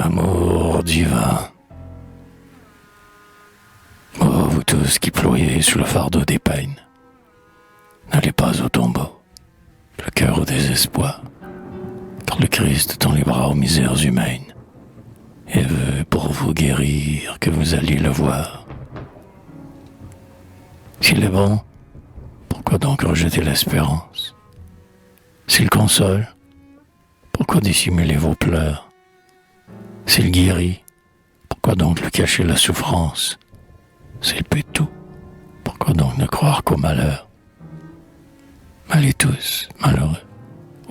Amour divin. Oh, vous tous qui ployez sous le fardeau des peines, n'allez pas au tombeau, le cœur au désespoir, car le Christ tend les bras aux misères humaines et veut pour vous guérir que vous alliez le voir. S'il est bon, pourquoi donc rejeter l'espérance? S'il console, pourquoi dissimuler vos pleurs? S'il guérit, pourquoi donc lui cacher la souffrance? S'il peut tout, pourquoi donc ne croire qu'au malheur? Allez tous, malheureux,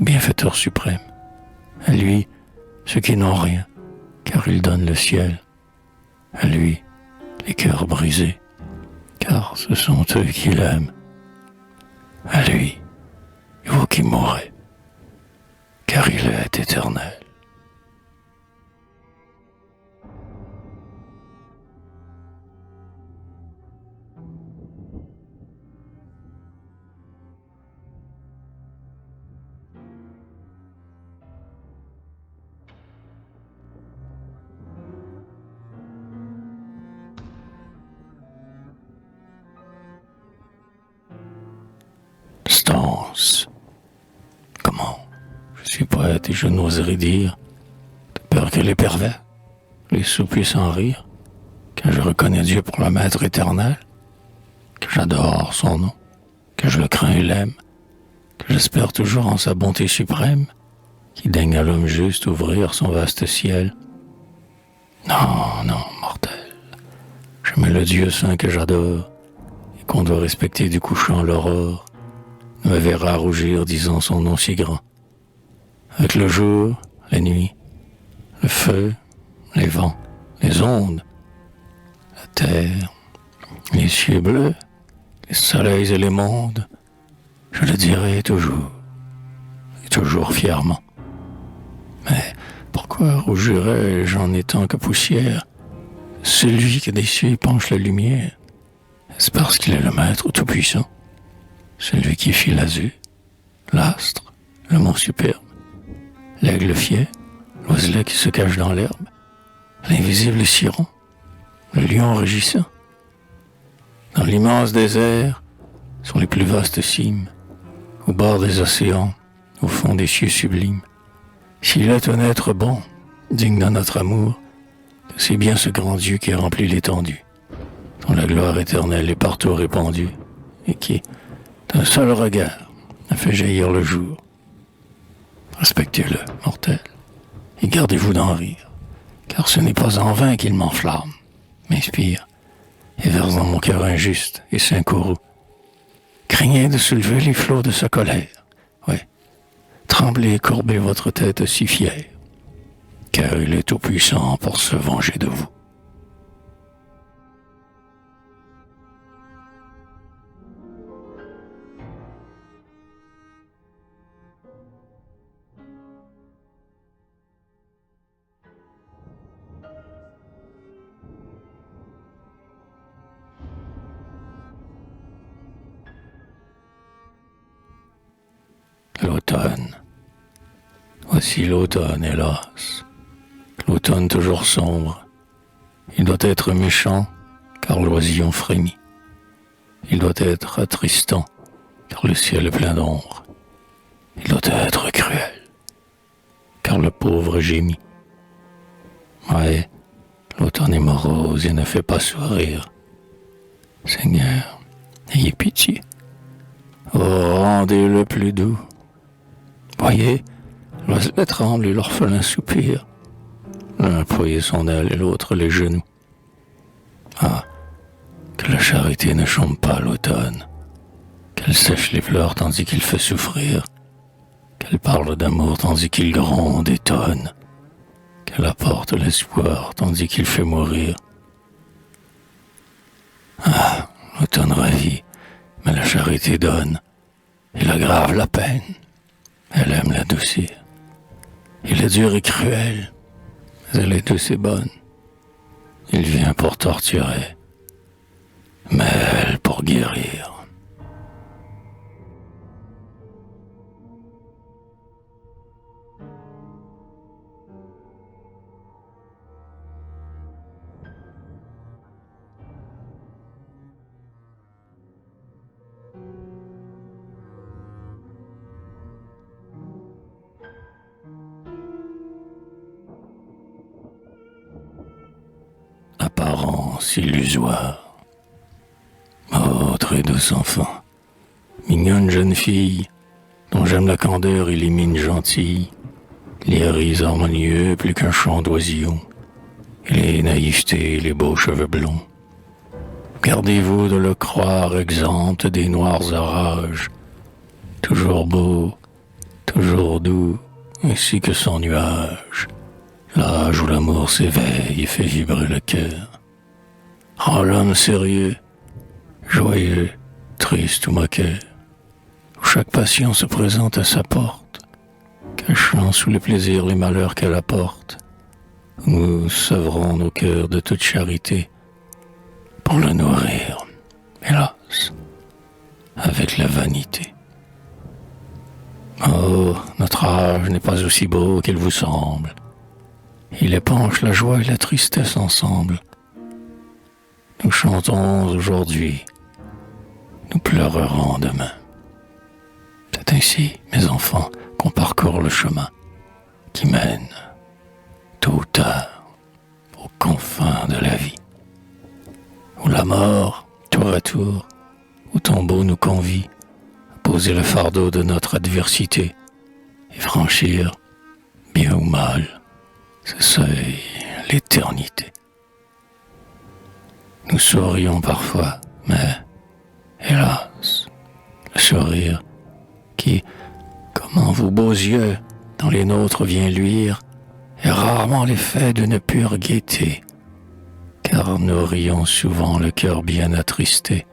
au bienfaiteur suprême, à lui, ceux qui n'ont rien, car il donne le ciel, à lui, les cœurs brisés, car ce sont eux qui l'aiment, à lui, vous qui mourrez, car il est éternel. Stance. Comment? Je suis poète et je n'oserais dire, de peur que les pervers, les sots puissent en rire, que je reconnais Dieu pour le Maître éternel, que j'adore son nom, que je le crains et l'aime, que j'espère toujours en sa bonté suprême, qui daigne à l'homme juste ouvrir son vaste ciel. Non, non, mortel, jamais le Dieu saint que j'adore, et qu'on doit respecter du couchant l'aurore, ne me verra rougir disant son nom si grand. Avec le jour, la nuit, le feu, les vents, les ondes, la terre, les cieux bleus, les soleils et les mondes, je le dirai toujours, et toujours fièrement. Mais pourquoi rougirais-je en étant que poussière? Celui qui des cieux penche la lumière, est-ce parce qu'il est le Maître tout-puissant? Celui qui fit l'azur, l'astre, le mont superbe, l'aigle fier, l'oiselet qui se cache dans l'herbe, l'invisible ciron, le lion rugissant. Dans l'immense désert, sur les plus vastes cimes, au bord des océans, au fond des cieux sublimes, s'il est un être bon, digne de notre amour, c'est bien ce grand Dieu qui remplit l'étendue, dont la gloire éternelle est partout répandue, et qui, d'un seul regard, a fait jaillir le jour. Respectez-le, mortel, et gardez-vous d'en rire, car ce n'est pas en vain qu'il m'enflamme, m'inspire, et verse dans mon cœur injuste et saint courroux. Craignez de soulever les flots de sa colère, ouais, tremblez et courbez votre tête si fière, car il est tout-puissant pour se venger de vous. L'automne. Voici l'automne, hélas. L'automne toujours sombre. Il doit être méchant, car l'oisillon frémit. Il doit être attristant, car le ciel est plein d'ombre. Il doit être cruel, car le pauvre gémit. Ouais, l'automne est morose et ne fait pas sourire. Seigneur, ayez pitié. Oh, rendez-le plus doux. Voyez, l'oiselet tremble et l'orphelin soupire. L'un ployait son aile et l'autre les genoux. Ah, que la charité ne chante pas l'automne, qu'elle sèche les fleurs tandis qu'il fait souffrir, qu'elle parle d'amour tandis qu'il gronde et tonne, qu'elle apporte l'espoir tandis qu'il fait mourir. Ah, l'automne ravit, mais la charité donne, il aggrave la peine, elle aime l'adoucir. Il est dur et cruel, mais elle est douce et bonne. Il vient pour torturer, mais elle pour guérir. apparence illusoire. Oh, très douce enfant, mignonne jeune fille, dont j'aime la candeur et les mines gentilles, les rises harmonieux plus qu'un chant d'oisillon, et les naïvetés et les beaux cheveux blonds. Gardez-vous de le croire exempt des noirs orages, toujours beau, toujours doux, ainsi que son nuage, l'âge où l'amour s'éveille et fait vibrer le cœur. Oh, l'homme sérieux, joyeux, triste ou moqueur, où chaque passion se présente à sa porte, cachant sous les plaisirs les malheurs qu'elle apporte, nous sevrons nos cœurs de toute charité pour le nourrir, hélas, avec la vanité. Oh, notre âge n'est pas aussi beau qu'il vous semble. Il épanche la joie et la tristesse ensemble. Nous chantons aujourd'hui, nous pleurerons demain. C'est ainsi, mes enfants, qu'on parcourt le chemin qui mène, tôt ou tard, aux confins de la vie, où la mort, tour à tour, au tombeau nous convie à poser le fardeau de notre adversité et franchir, bien ou mal, ce seuil, l'éternité. Nous sourions parfois, mais, hélas, le sourire qui, comme en vos beaux yeux, dans les nôtres vient luire, est rarement l'effet d'une pure gaieté, car nous rions souvent le cœur bien attristé.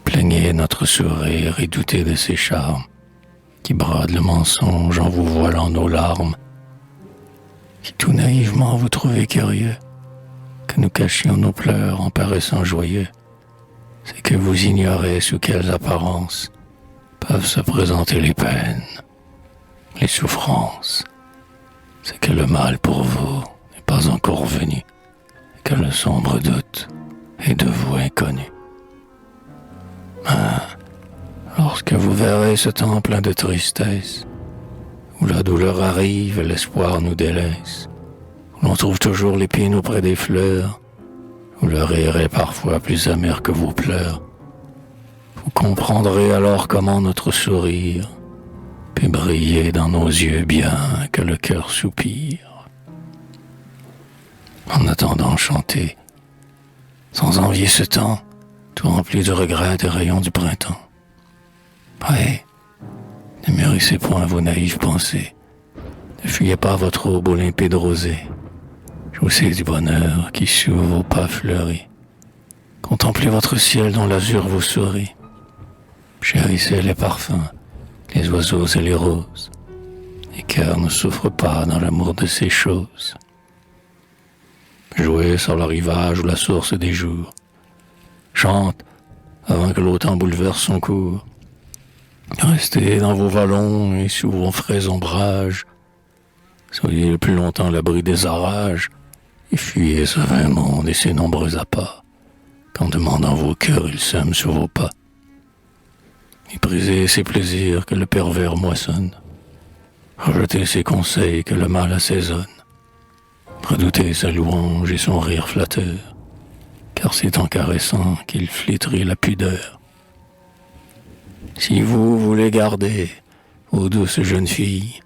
Plaignez notre sourire et doutez de ses charmes, qui bradent le mensonge en vous voilant nos larmes. Si tout naïvement vous trouvez curieux, que nous cachions nos pleurs en paraissant joyeux, c'est que vous ignorez sous quelles apparences peuvent se présenter les peines, les souffrances. C'est que le mal pour vous n'est pas encore venu, et que le sombre doute est de vous inconnu. Mais lorsque vous verrez ce temps plein de tristesse, où la douleur arrive et l'espoir nous délaisse, où l'on trouve toujours l'épine auprès des fleurs, où le rire est parfois plus amer que vos pleurs, vous comprendrez alors comment notre sourire peut briller dans nos yeux bien que le cœur soupire. En attendant, chantez, sans envier ce temps, tout rempli de regrets des rayons du printemps. Oui, ne mûrissez point vos naïves pensées, ne fuyez pas votre aube aux limpide rosée. Jouissez du bonheur qui sous vos pas fleurit. Contemplez votre ciel dont l'azur vous sourit. Chérissez les parfums, les oiseaux et les roses. Les cœurs ne souffrent pas dans l'amour de ces choses. Jouez sur le rivage ou la source des jours. Chante avant que l'automne bouleverse son cours. Restez dans vos vallons et sous vos frais ombrages. Soyez le plus longtemps à l'abri des orages et fuyez ce vain monde et ses nombreux appâts. Qu'en demandant vos cœurs, ils sèment sur vos pas. Méprisez ces plaisirs que le pervers moissonne. Rejetez ses conseils que le mal assaisonne. Redoutez sa louange et son rire flatteur, car c'est en caressant qu'il flétrit la pudeur. Si vous voulez garder, ô douces jeunes filles,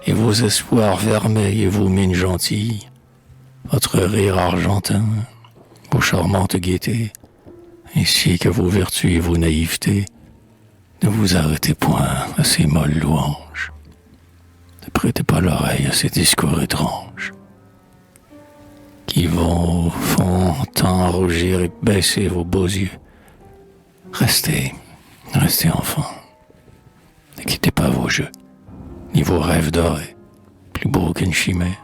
et vos espoirs vermeils et vos mines gentilles, votre rire argentin, vos charmantes gaietés, ainsi que vos vertus et vos naïvetés, ne vous arrêtez point à ces molles louanges. Ne prêtez pas l'oreille à ces discours étranges, qui vont font tant rougir et baisser vos beaux yeux. Restez enfants. Ne quittez pas vos jeux, ni vos rêves dorés, plus beaux qu'une chimère,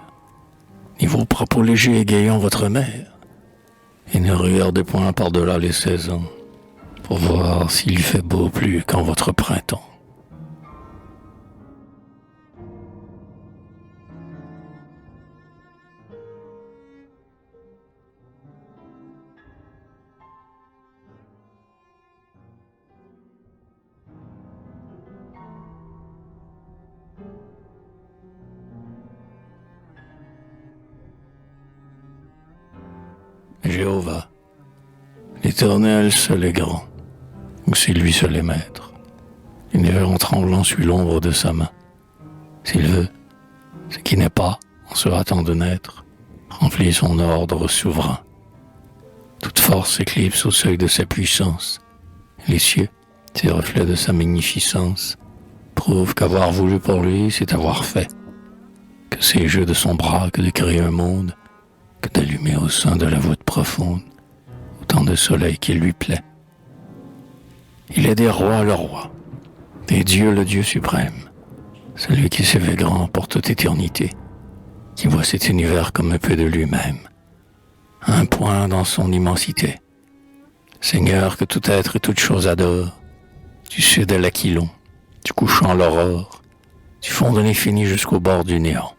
ni vos propos légers égayant votre mère. Et ne regardez point par-delà les saisons, pour voir s'il fait beau plus qu'en votre printemps. Jéhovah. L'Éternel seul est grand, aussi lui seul est maître. L'univers en tremblant suit l'ombre de sa main. S'il veut, ce qui n'est pas, en se hâtant de naître, remplit son ordre souverain. Toute force s'éclipse au seuil de sa puissance. Les cieux, ces reflets de sa magnificence, prouvent qu'avoir voulu pour lui, c'est avoir fait. Que c'est jeu de son bras que de créer un monde, que d'allumer au sein de la voûte profonde autant de soleil qu'il lui plaît. Il est des rois le roi, des dieux le Dieu suprême, celui qui s'est fait grand pour toute éternité, qui voit cet univers comme un peu de lui-même, un point dans son immensité. Seigneur que tout être et toute chose adore, du sud à l'Aquilon, du couchant à l'aurore, du fond de l'infini jusqu'au bord du néant.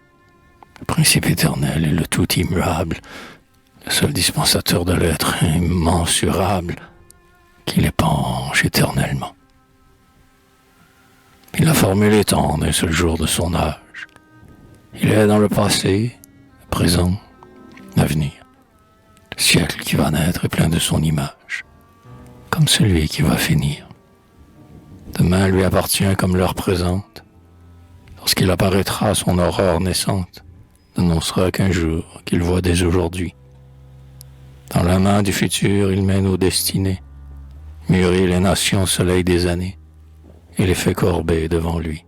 Le principe éternel et le tout immuable, le seul dispensateur de l'être immensurable, qui l'épanche éternellement. Il a formé les temps en un seul jour de son âge. Il est dans le passé, le présent, l'avenir. Le siècle qui va naître est plein de son image, comme celui qui va finir. Demain lui appartient comme l'heure présente. Lorsqu'il apparaîtra, son aurore naissante n'annoncera qu'un jour qu'il voit dès aujourd'hui. Dans la main du futur, il mène aux destinées, mûrit les nations au soleil des années, et les fait corber devant lui.